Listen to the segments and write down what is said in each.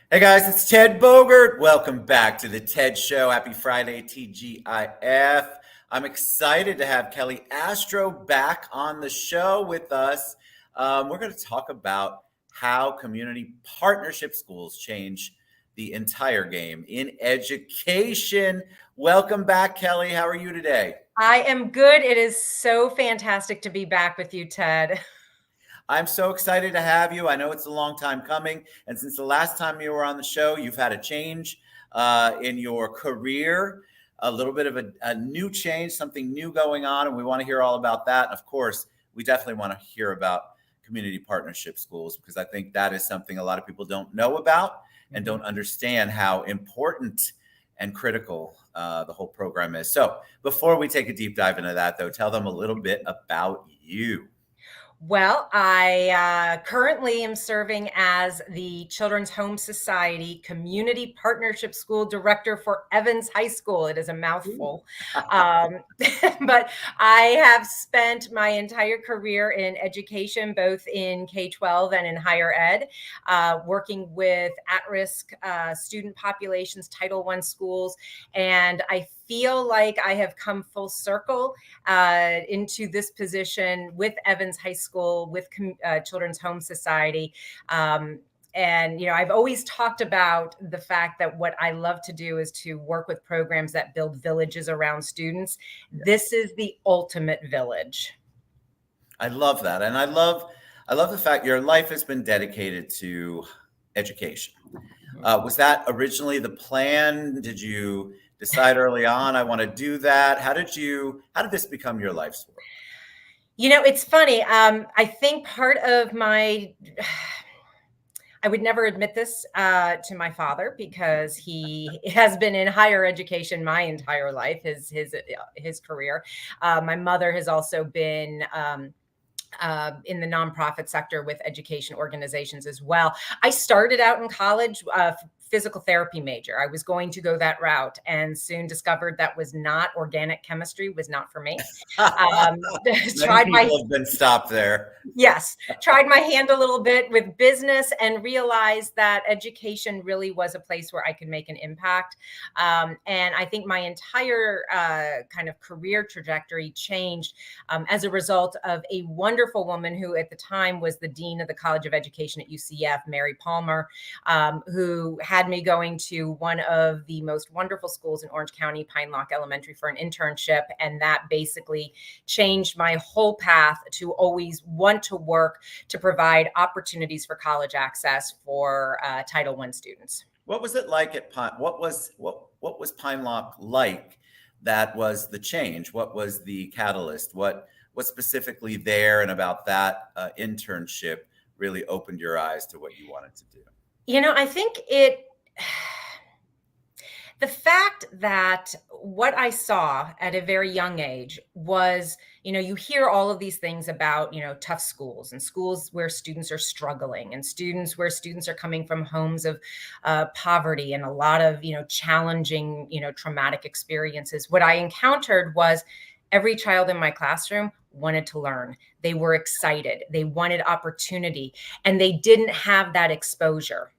Hey guys, it's Ted Bogert. Welcome back to the TED Show. Happy Friday, TGIF. I'm excited to have Kelly Astro back on the show with us. We're going to talk about how community partnership schools change the entire game in education. Welcome back, Kelly. How are you today? I am good. It is so fantastic to be back with you, Ted. I'm so excited to have you. I know it's a long time coming. And since the last time you were on the show, you've had a change in your career, a little bit of a new change, something new going on. And we want to hear all about that. Of course, we definitely want to hear about community partnership schools because I think that is something a lot of people don't know about and don't understand how important and critical the whole program is. So before we take a deep dive into that, though, tell them a little bit about you. Well, I currently am serving as the Children's Home Society Community Partnership School Director for Evans High School. It is a mouthful. Um, but I have spent my entire career in education, both in K-12 and in higher ed, working with at-risk student populations, Title I schools, and I feel like I have come full circle into this position with Evans High School, with Children's Home Society. And, I've always talked about the fact that what I love to do is to work with programs that build villages around students. This is the ultimate village. I love that. And I love the fact your life has been dedicated to education. Was that originally the plan? Did you decide early on, I want to do that? How did this become your life's work? It's funny. I think part of I would never admit this to my father because he has been in higher education my entire life, his career. My mother has also been in the nonprofit sector with education organizations as well. I started out in college, physical therapy major. I was going to go that route and soon discovered that was not organic chemistry, was not for me. Many people have been stopped there. Yes, tried my hand a little bit with business and realized that education really was a place where I could make an impact. And I think my entire kind of career trajectory changed as a result of a wonderful woman who at the time was the dean of the College of Education at UCF, Mary Palmer, who had me going to one of the most wonderful schools in Orange County, Pine Lock Elementary, for an internship. And that basically changed my whole path to always want to work to provide opportunities for college access for Title I students. What was it like at Pine? What was Pine Lock like? That was the change. What was the catalyst? What specifically there and about that internship really opened your eyes to what you wanted to do? I think the fact that what I saw at a very young age was, you hear all of these things about, tough schools and schools where students are struggling and students where students are coming from homes of poverty and a lot of, challenging, traumatic experiences. What I encountered was every child in my classroom wanted to learn. They were excited. They wanted opportunity, and they didn't have that exposure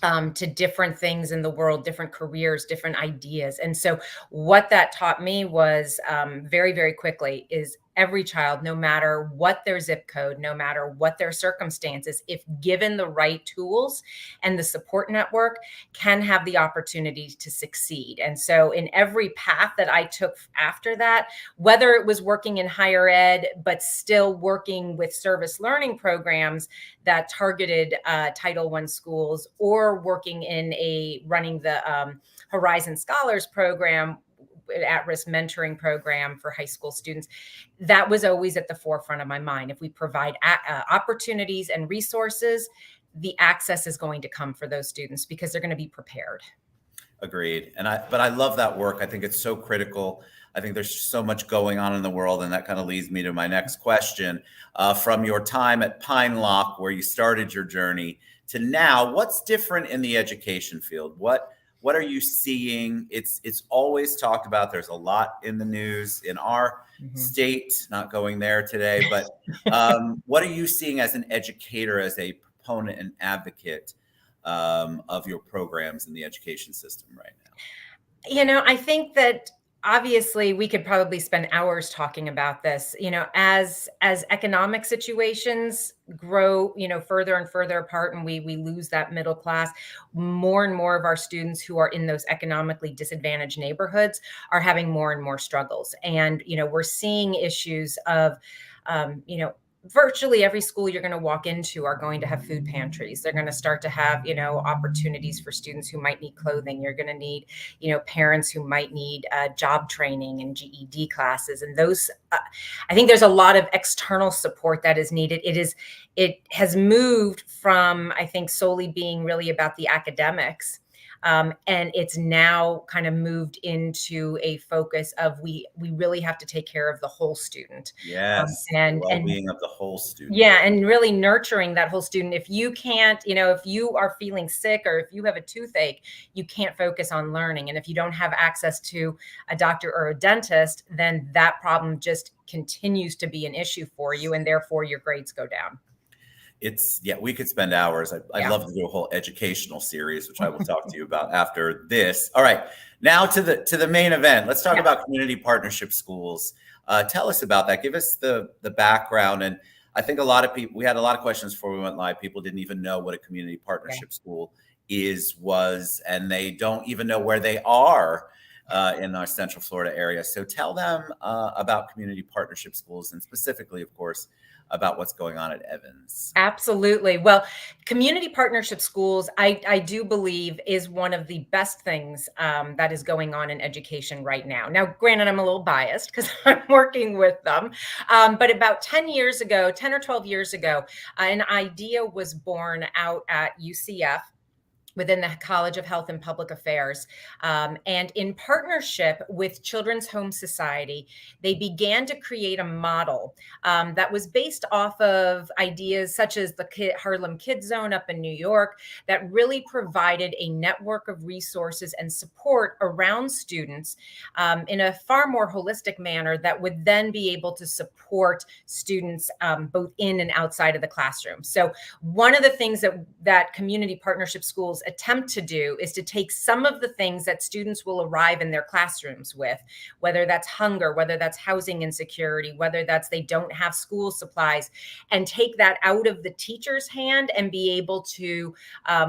to different things in the world, different careers, different ideas. And so what that taught me was very, very quickly is every child, no matter what their zip code, no matter what their circumstances, if given the right tools and the support network, can have the opportunity to succeed. And so in every path that I took after that, whether it was working in higher ed, but still working with service learning programs that targeted Title I schools, or working in running the Horizon Scholars program, at-risk mentoring program for high school students, that was always at the forefront of my mind. If we provide opportunities and resources, the access is going to come for those students because they're going to be prepared. Agreed. But I love that work. I think it's so critical. I think there's so much going on in the world, and that kind of leads me to my next question. From your time at Pine Lock, where you started your journey, to now, what's different in the education field? What are you seeing? It's always talked about. There's a lot in the news in our state, not going there today, but what are you seeing as an educator, as a proponent and advocate of your programs in the education system right now? I think that obviously we could probably spend hours talking about this. As economic situations grow, further and further apart, and we lose that middle class, more and more of our students who are in those economically disadvantaged neighborhoods are having more and more struggles. And we're seeing issues of virtually every school you're going to walk into are going to have food pantries. They're going to start to have, opportunities for students who might need clothing. You're going to need, parents who might need job training and GED classes. And those, I think there's a lot of external support that is needed. It has moved from, I think, solely being really about the academics. And it's now kind of moved into a focus of we really have to take care of the whole student. Yes, the And well-being of the whole student. yeah, and really nurturing that whole student. If you can't, if you are feeling sick or if you have a toothache, you can't focus on learning. And if you don't have access to a doctor or a dentist, then that problem just continues to be an issue for you, and therefore your grades go down. We could spend hours. I'd Yeah. love to do a whole educational series, which I will talk to you about after this. All right, now to the main event. Let's talk about community partnership schools. Tell us about that. Give us the background. And I think a lot of people, we had a lot of questions before we went live. People didn't even know what a community partnership school was, and they don't even know where they are in our Central Florida area. So tell them about community partnership schools, and specifically, of course, about what's going on at Evans. Absolutely. Well, community partnership schools, I do believe, is one of the best things that is going on in education right now. Now, granted, I'm a little biased because I'm working with them. But about 10 or 12 years ago, an idea was born out at UCF within the College of Health and Public Affairs. And in partnership with Children's Home Society, they began to create a model that was based off of ideas such as the Harlem Kids Zone up in New York, that really provided a network of resources and support around students in a far more holistic manner that would then be able to support students both in and outside of the classroom. So one of the things that community partnership schools attempt to do is to take some of the things that students will arrive in their classrooms with, whether that's hunger, whether that's housing insecurity, whether that's they don't have school supplies, and take that out of the teacher's hand and be able to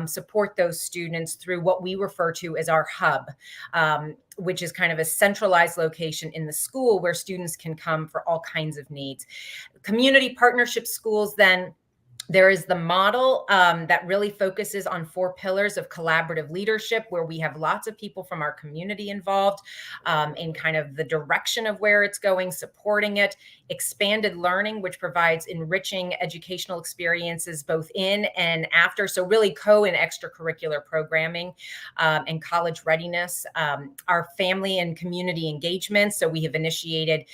support those students through what we refer to as our hub, which is kind of a centralized location in the school where students can come for all kinds of needs. Community partnership schools, then, there is the model that really focuses on 4 pillars of collaborative leadership, where we have lots of people from our community involved in kind of the direction of where it's going, supporting it. Expanded learning, which provides enriching educational experiences both in and after. So really and extracurricular programming and college readiness. Our family and community engagement. So we have initiated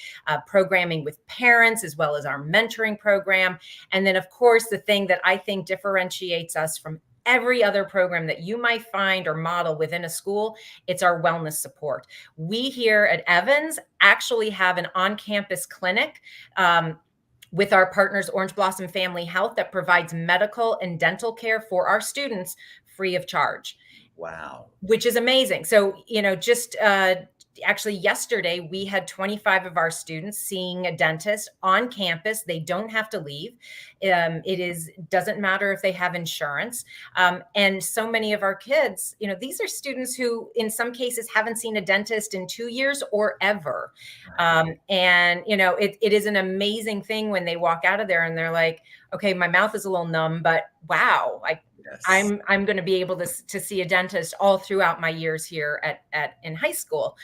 programming with parents as well as our mentoring program. And then, of course, the thing that I think differentiates us from every other program that you might find or model within a school, it's our wellness support. We here at Evans actually have an on-campus clinic with our partners, Orange Blossom Family Health, that provides medical and dental care for our students free of charge. Wow. Which is amazing. So, just actually yesterday, we had 25 of our students seeing a dentist on campus. They don't have to leave. Doesn't matter if they have insurance. And so many of our kids, these are students who in some cases haven't seen a dentist in 2 years or ever. And it is an amazing thing when they walk out of there and they're like, okay, my mouth is a little numb, but wow, I'm going to be able to see a dentist all throughout my years here in high school.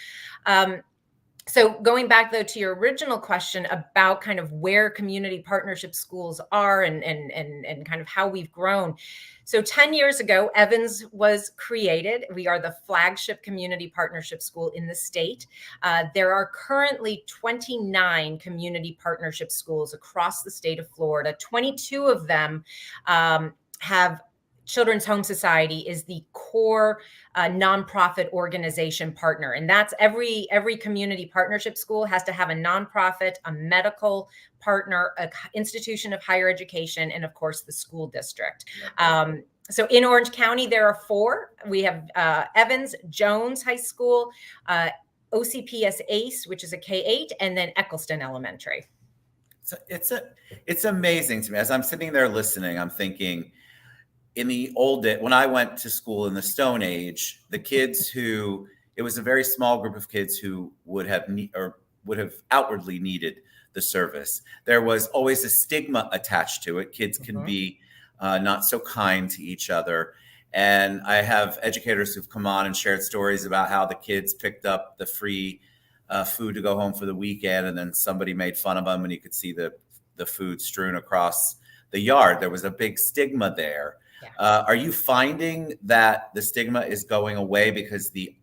So going back though to your original question about kind of where community partnership schools are and kind of how we've grown. So 10 years ago, Evans was created. We are the flagship community partnership school in the state. There are currently 29 community partnership schools across the state of Florida. 22 of them have Children's Home Society is the core nonprofit organization partner. And that's every community partnership school has to have a nonprofit, a medical partner, an institution of higher education, and of course the school district. So in Orange County, there are 4. We have Evans, Jones High School, OCPS ACE, which is a K-8, and then Eccleston Elementary. So it's amazing to me. As I'm sitting there listening, I'm thinking, in the old day, when I went to school in the Stone Age, the kids who, it was a very small group of kids who would have would have outwardly needed the service. There was always a stigma attached to it. Kids can be not so kind to each other. And I have educators who've come on and shared stories about how the kids picked up the free food to go home for the weekend, and then somebody made fun of them, and you could see the food strewn across the yard. There was a big stigma there. Yeah. Are you finding that the stigma is going away because the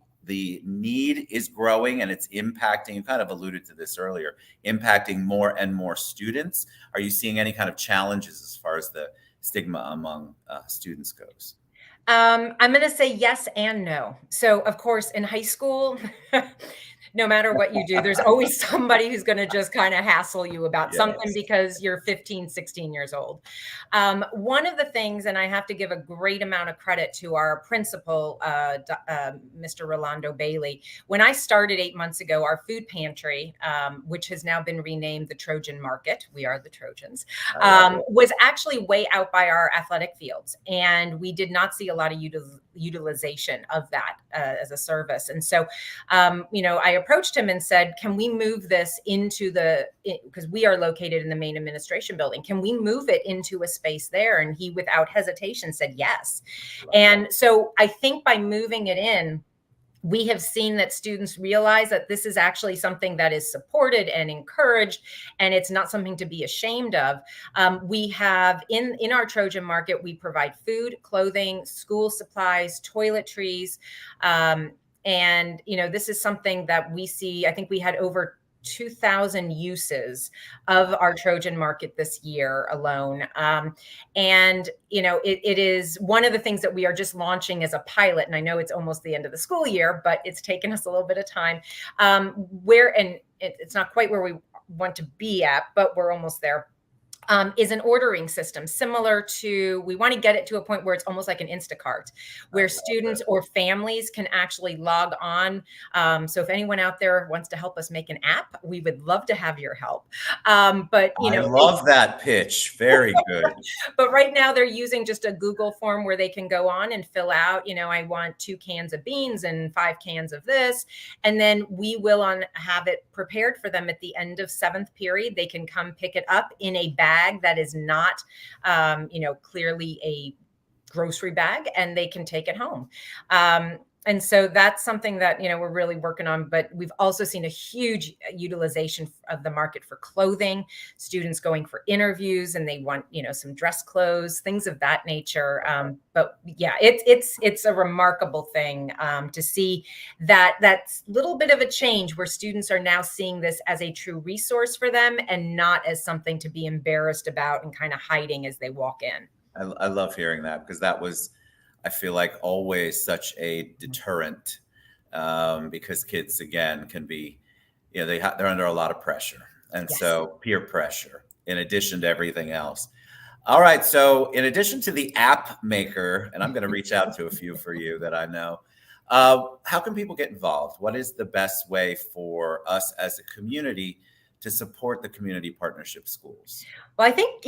need is growing and it's impacting? You kind of alluded to this earlier, impacting more and more students. Are you seeing any kind of challenges as far as the stigma among students goes? I'm going to say yes and no. So, of course, in high school, no matter what you do, there's always somebody who's going to just kind of hassle you about something Yes. because you're 15, 16 years old. One of the things, and I have to give a great amount of credit to our principal, Mr. Rolando Bailey. When I started 8 months ago, our food pantry, which has now been renamed the Trojan Market, we are the Trojans, was actually way out by our athletic fields. And we did not see a lot of utilization of that as a service. And so, I approached him and said, can we move this into because we are located in the main administration building, can we move it into a space there? And he, without hesitation, said yes. And so I think by moving it in, we have seen that students realize that this is actually something that is supported and encouraged, and it's not something to be ashamed of. We have in our Trojan Market, we provide food, clothing, school supplies, toiletries. And, this is something that we see. I think we had over 2,000 uses of our Trojan Market this year alone. And, it is one of the things that we are just launching as a pilot. And I know it's almost the end of the school year, but it's taken us a little bit of time it's not quite where we want to be at, but we're almost there. Is an ordering system similar to, we want to get it to a point where it's almost like an Instacart, where students or families can actually log on. So if anyone out there wants to help us make an app, we would love to have your help. But I love that pitch. Very good. But right now they're using just a Google form where they can go on and fill out, I want 2 cans of beans and 5 cans of this. And then we will have it prepared for them at the end of 7th period. They can come pick it up in a bag that is not, clearly a grocery bag, and they can take it home. And so that's something that, we're really working on. But we've also seen a huge utilization of the market for clothing, students going for interviews and they want, some dress clothes, things of that nature. But yeah, it's a remarkable thing to see that's a little bit of a change where students are now seeing this as a true resource for them and not as something to be embarrassed about and kind of hiding as they walk in. I love hearing that, because that was, I feel like, always such a deterrent, because kids, again, can be, they're under a lot of pressure. And Yes. So peer pressure, in addition to everything else. All right. So in addition to the app maker, and I'm going to reach out to a few for you that I know, how can people get involved? What is the best way for us as a community to support the community partnership schools? Well, I think,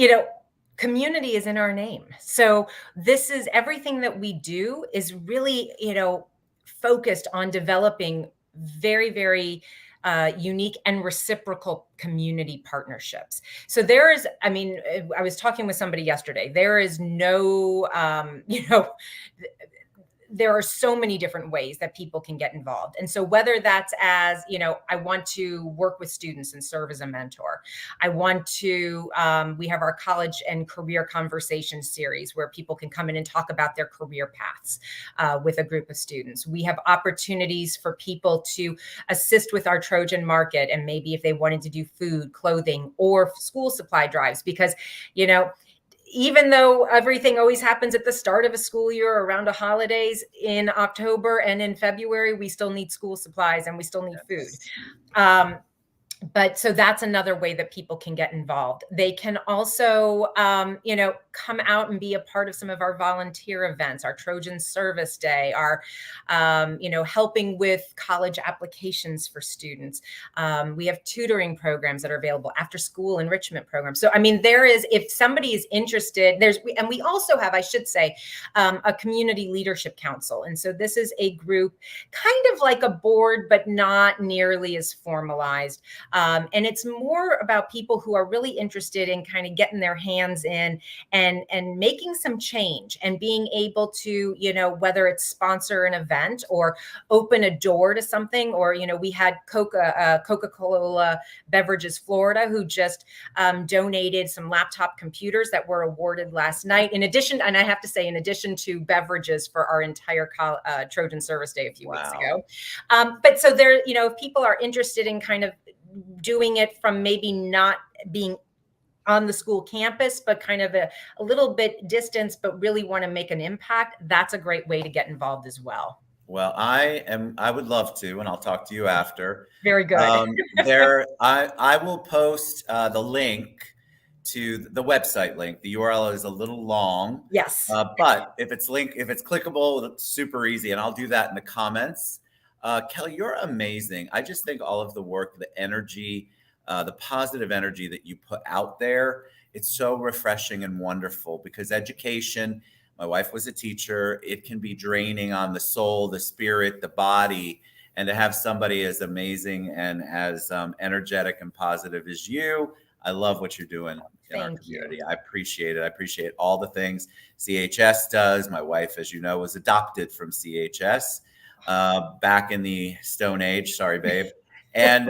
community is in our name. So this is everything that we do is really, focused on developing very, very unique and reciprocal community partnerships. So I was talking with somebody yesterday. There is no, there are so many different ways that people can get involved. And so whether that's as, I want to work with students and serve as a mentor. I want to, we have our college and career conversation series where people can come in and talk about their career paths with a group of students. We have opportunities for people to assist with our Trojan Market. And maybe if they wanted to do food, clothing, or school supply drives, because, even though everything always happens at the start of a school year around the holidays, in October and in February, we still need school supplies and we still need food. But so that's another way that people can get involved. They can also, come out and be a part of some of our volunteer events, our Trojan Service Day, our, helping with college applications for students. We have tutoring programs that are available, after school enrichment programs. So, I mean, there is, if somebody is interested, and we also have, I should say, a community leadership council. And so this is a group kind of like a board, but not nearly as formalized. And it's more about people who are really interested in kind of getting their hands in and making some change, and being able to, whether it's sponsor an event or open a door to something. Or, we had Coca-Cola Beverages Florida, who just donated some laptop computers that were awarded last night. In addition, and I have to say, in addition to beverages for our entire Trojan Service Day a few weeks ago. But so there, if people are interested in kind of doing it from maybe not being on the school campus, but kind of a little bit distance, but really want to make an impact, that's a great way to get involved as well. Well, I would love to, and I'll talk to you after. Very good. I will post the link to the website link. The URL is a little long. Yes. But if it's clickable, it's super easy. And I'll do that in the comments. Kelly, you're amazing. I just think all of the work, the energy, the positive energy that you put out there, it's so refreshing and wonderful, because education, my wife was a teacher, it can be draining on the soul, the spirit, the body. And to have somebody as amazing and as energetic and positive as you, I love what you're doing in our community. I appreciate it. I appreciate all the things CHS does. My wife, as you know, was adopted from CHS back in the Stone Age. Sorry, babe. And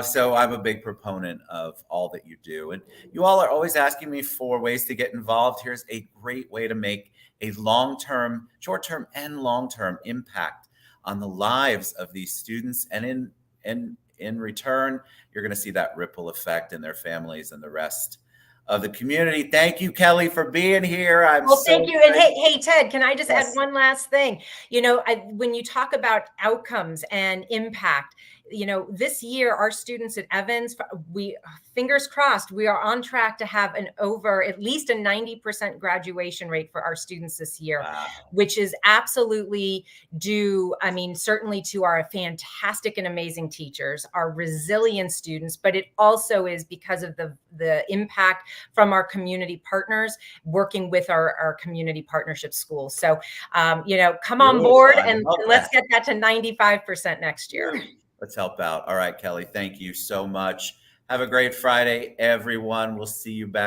so I'm a big proponent of all that you do. And you all are always asking me for ways to get involved. Here's a great way to make a long-term, short-term, and long-term impact on the lives of these students. And in return, you're going to see that ripple effect in their families and the rest of the community. Thank you, Kelly, for being here. Thank you. And hey, Ted, can I just add one last thing? When you talk about outcomes and impact, this year, our students at Evans, fingers crossed, we are on track to have at least a 90% graduation rate for our students this year, which is absolutely due, certainly to our fantastic and amazing teachers, our resilient students, but it also is because of the impact from our community partners working with our community partnership schools. So, come on board and let's get that to 95% next year. Let's help out. All right, Kelly, thank you so much. Have a great Friday, everyone. We'll see you back